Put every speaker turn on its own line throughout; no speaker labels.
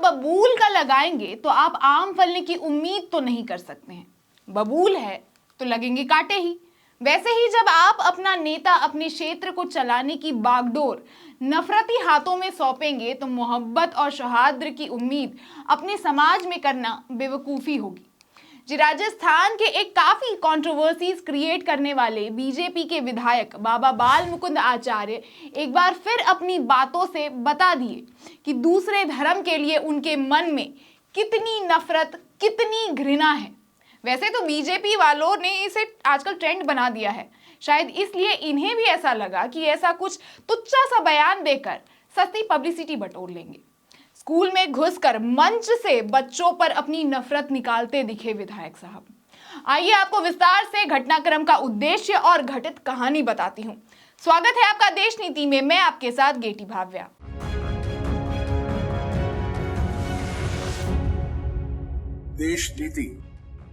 बबूल का लगाएंगे तो आप आम फलने की उम्मीद तो नहीं कर सकते हैं। बबूल है तो लगेंगे कांटे ही। वैसे ही जब आप अपना नेता अपने क्षेत्र को चलाने की बागडोर नफरती हाथों में सौंपेंगे तो मोहब्बत और सौहार्द की उम्मीद अपने समाज में करना बेवकूफ़ी होगी। जी, राजस्थान के एक काफी कंट्रोवर्सीज क्रिएट करने वाले बीजेपी के विधायक बाबा बाल मुकुंद आचार्य एक बार फिर अपनी बातों से बता दिए कि दूसरे धर्म के लिए उनके मन में कितनी नफरत, कितनी घृणा है। वैसे तो बीजेपी वालों ने इसे आजकल ट्रेंड बना दिया है, शायद इसलिए इन्हें भी ऐसा लगा कि ऐसा कुछ तुच्छा सा बयान देकर सस्ती पब्लिसिटी बटोर लेंगे। स्कूल में घुसकर मंच से बच्चों पर अपनी नफरत निकालते दिखे विधायक साहब। आइए आपको विस्तार से घटनाक्रम का उद्देश्य और घटित कहानी बताती हूँ। स्वागत है आपका देश नीति में, मैं आपके साथ गेटी भाव्या।
देश नीति,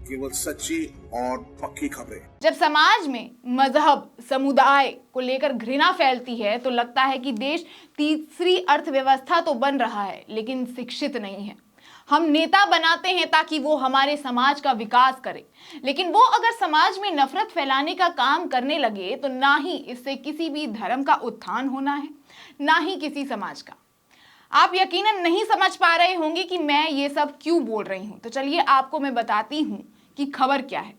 केवल सच्ची और पक्की खबरें।
जब समाज में मजहब, समुदाय को लेकर घृणा फैलती है तो लगता है कि देश तीसरी अर्थव्यवस्था तो बन रहा है लेकिन शिक्षित नहीं है। हम नेता बनाते हैं ताकि वो हमारे समाज का विकास करे, लेकिन वो अगर समाज में नफरत फैलाने का काम करने लगे तो ना ही इससे किसी भी धर्म का उत्थान होना है, ना ही किसी समाज का। आप यकीनन नहीं समझ पा रहे होंगे कि मैं ये सब क्यों बोल रही हूं, तो चलिए आपको मैं बताती हूं कि खबर क्या है।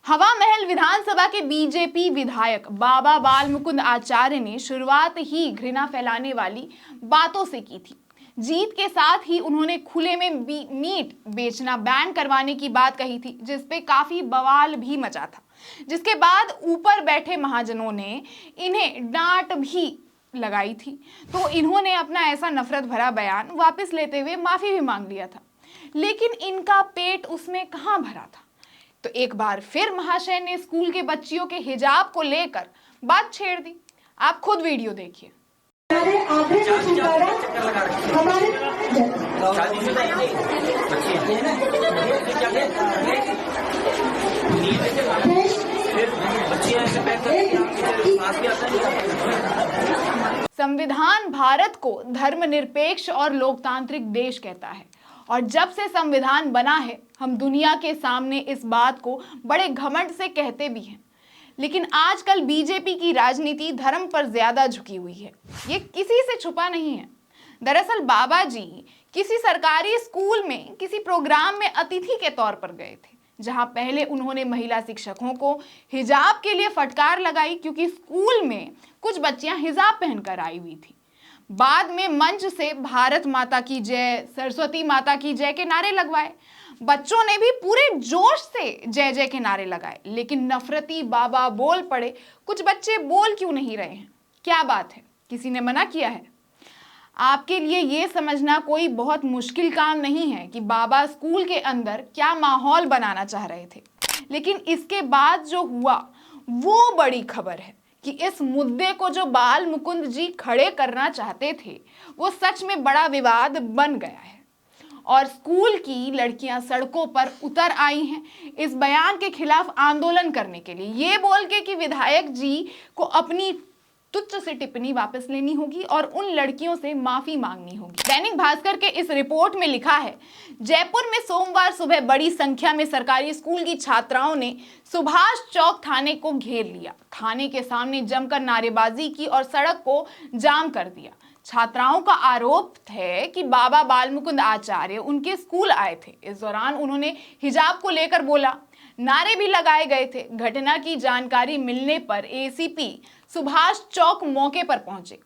हवा महल विधानसभा के बीजेपी विधायक बाबा बाल मुकुंद आचार्य ने शुरुआत ही घृणा फैलाने वाली बातों से की थी। जीत के साथ ही उन्होंने खुले में मीट बेचना बैन करवाने की बात कही थी, जिसपे काफी बवाल भी मचा था, जिसके बाद ऊपर बैठे महाजनों ने इन्हें डांट भी लगाई थी। तो इन्होंने अपना ऐसा नफरत भरा बयान वापस लेते हुए माफी भी मांग लिया था, लेकिन इनका पेट उसमें कहां भरा था। तो एक बार फिर महाशय ने स्कूल के बच्चियों के हिजाब को लेकर बात छेड़ दी। आप खुद वीडियो देखिए। संविधान भारत को धर्मनिरपेक्ष और लोकतांत्रिक देश कहता है, और जब से संविधान बना है हम दुनिया के सामने इस बात को बड़े घमंड से कहते भी हैं। लेकिन आजकल बीजेपी की राजनीति धर्म पर ज्यादा झुकी हुई है, ये किसी से छुपा नहीं है। दरअसल बाबा जी किसी सरकारी स्कूल में किसी प्रोग्राम में अतिथि के तौर पर गए थे, जहां पहले उन्होंने महिला शिक्षकों को हिजाब के लिए फटकार लगाई क्योंकि स्कूल में कुछ बच्चियां हिजाब पहनकर आई हुई थी। बाद में मंच से भारत माता की जय, सरस्वती माता की जय के नारे लगवाए। बच्चों ने भी पूरे जोश से जय जय के नारे लगाए, लेकिन नफरती बाबा बोल पड़े। कुछ बच्चे बोल क्यों नहीं रहे हैं? क्या बात है, किसी ने मना किया है? आपके लिए ये समझना कोई बहुत मुश्किल काम नहीं है कि बाबा स्कूल के अंदर क्या माहौल बनाना चाह रहे थे, लेकिन इसके बाद जो हुआ वो बड़ी खबर है कि इस मुद्दे को जो बाल मुकुंद जी खड़े करना चाहते थे वो सच में बड़ा विवाद बन गया है और स्कूल की लड़कियां सड़कों पर उतर आई हैं इस बयान के खिलाफ आंदोलन करने के लिए, ये बोल के कि विधायक जी को अपनी तुच्छ से टिप्पणी वापस लेनी होगी और उन लड़कियों से माफी मांगनी होगी। दैनिक भास्कर के इस रिपोर्ट में लिखा है, जयपुर में सोमवार सुबह बड़ी संख्या में सरकारी स्कूल की छात्राओं ने सुभाष चौक थाने को घेर लिया। थाने के सामने जमकर नारेबाजी की और सड़क को जाम कर दिया। छात्राओं का आरोप है कि बाबा बाल मुकुंद आचार्य उनके स्कूल आए थे। इस दौरान उन्होंने हिजाब को लेकर बोला, नारे भी लगाए गए थे। घटना की जानकारी मिलने पर एसीपी सुभाष चौक मौके पर पहुंचे,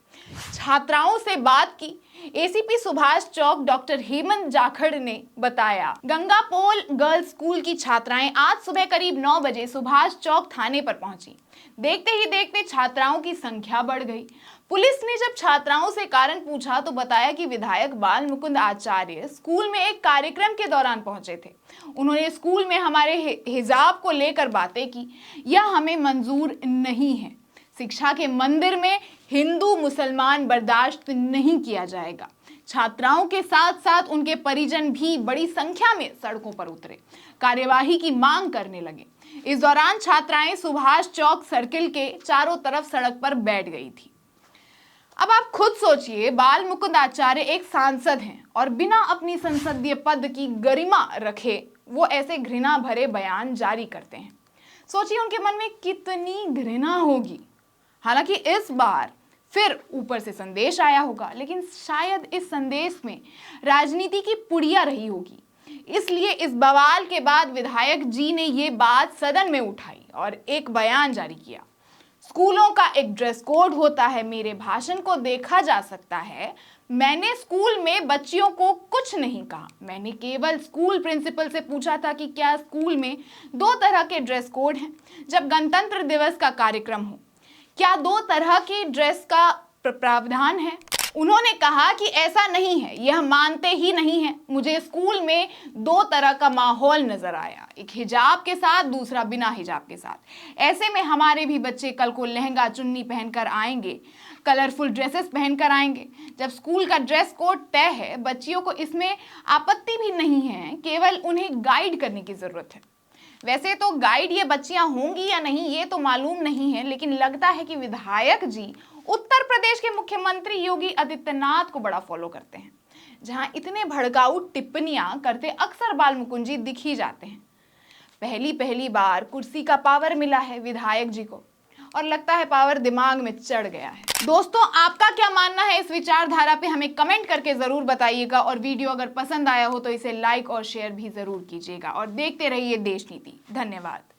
छात्राओं से बात की। एसीपी सुभाष चौक डॉक्टर हेमंत जाखड़ ने बताया, गंगापोल गर्ल्स स्कूल की छात्राएं आज सुबह करीब 9 बजे सुभाष चौक थाने पर पहुंची। देखते ही देखते छात्राओं की संख्या बढ़ गई। पुलिस ने जब छात्राओं से कारण पूछा तो बताया कि विधायक बाल मुकुंद आचार्य स्कूल में एक कार्यक्रम के दौरान पहुंचे थे। उन्होंने स्कूल में हमारे हिजाब को लेकर बातें की। यह हमें मंजूर नहीं है। शिक्षा के मंदिर में हिंदू मुसलमान बर्दाश्त नहीं किया जाएगा। छात्राओं के साथ साथ उनके परिजन भी बड़ी संख्या में सड़कों पर उतरे, कार्यवाही की मांग करने लगे। इस दौरान छात्राएं सुभाष चौक सर्किल के चारों तरफ सड़क पर बैठ गई थी। अब आप खुद सोचिए, बाल मुकुंद आचार्य एक सांसद हैं और बिना अपनी संसदीय पद की गरिमा रखे वो ऐसे घृणा भरे बयान जारी करते हैं। सोचिए उनके मन में कितनी घृणा होगी। हालांकि इस बार फिर ऊपर से संदेश आया होगा, लेकिन शायद इस संदेश में राजनीति की पुड़िया रही होगी। इसलिए इस बवाल के बाद विधायक जी ने ये बात सदन में उठाई और एक बयान जारी किया। स्कूलों का एक ड्रेस कोड होता है, मेरे भाषण को देखा जा सकता है। मैंने स्कूल में बच्चियों को कुछ नहीं कहा, मैंने केवल स्कूल प्रिंसिपल से पूछा था कि क्या स्कूल में 2 तरह के ड्रेस कोड हैं जब गणतंत्र दिवस का कार्यक्रम हो, क्या 2 तरह की ड्रेस का प्रावधान है। उन्होंने कहा कि ऐसा नहीं है, यह मानते ही नहीं है। मुझे स्कूल में 2 तरह का माहौल नजर आया, एक हिजाब के साथ, दूसरा बिना हिजाब के साथ। ऐसे में हमारे भी बच्चे कल को लहंगा चुन्नी पहनकर आएंगे, कलरफुल ड्रेसेस पहनकर आएंगे। जब स्कूल का ड्रेस कोड तय है, बच्चियों को इसमें आपत्ति भी नहीं है, केवल उन्हें गाइड करने की जरूरत है। वैसे तो गाइड ये बच्चियां होंगी या नहीं ये तो मालूम नहीं है, लेकिन लगता है कि विधायक जी उत्तर प्रदेश के मुख्यमंत्री योगी आदित्यनाथ को बड़ा फॉलो करते हैं, जहां इतने भड़काऊ टिप्पणियां करते अक्सर बाल मुकुंद जी दिख ही जाते हैं। पहली बार कुर्सी का पावर मिला है विधायक जी को और लगता है पावर दिमाग में चढ़ गया है। दोस्तों, आपका क्या मानना है इस विचारधारा पे हमें कमेंट करके जरूर बताइएगा और वीडियो अगर पसंद आया हो तो इसे लाइक और शेयर भी जरूर कीजिएगा और देखते रहिए देश नीति। धन्यवाद।